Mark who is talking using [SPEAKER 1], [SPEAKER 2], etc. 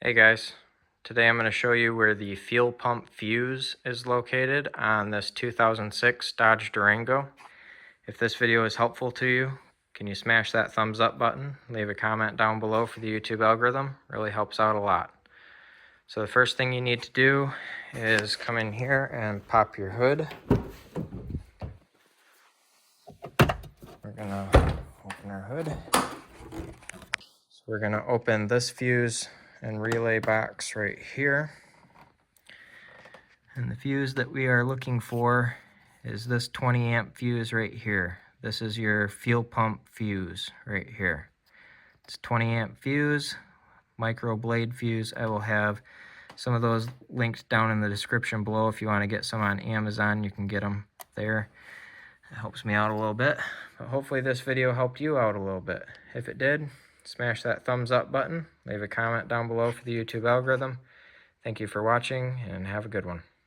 [SPEAKER 1] Hey guys, today I'm going to show you where the fuel pump fuse is located on this 2006 Dodge Durango. If this video is helpful to you, can you smash that thumbs up button? Leave a comment down below for the YouTube algorithm. Really helps out a lot. So the first thing you need to do is come in here and pop your hood. We're going to open our hood. So we're going to open this fuse and relay box right here. And the fuse that we are looking for is this 20 amp fuse right here. This is your fuel pump fuse right here. It's 20 amp fuse, micro blade fuse. I will have some of those linked down in the description below. If you want to get some on Amazon, you can get them there. It helps me out a little bit. But hopefully this video helped you out a little bit. If it did, smash that thumbs up button. Leave a comment down below for the YouTube algorithm. Thank you for watching and have a good one.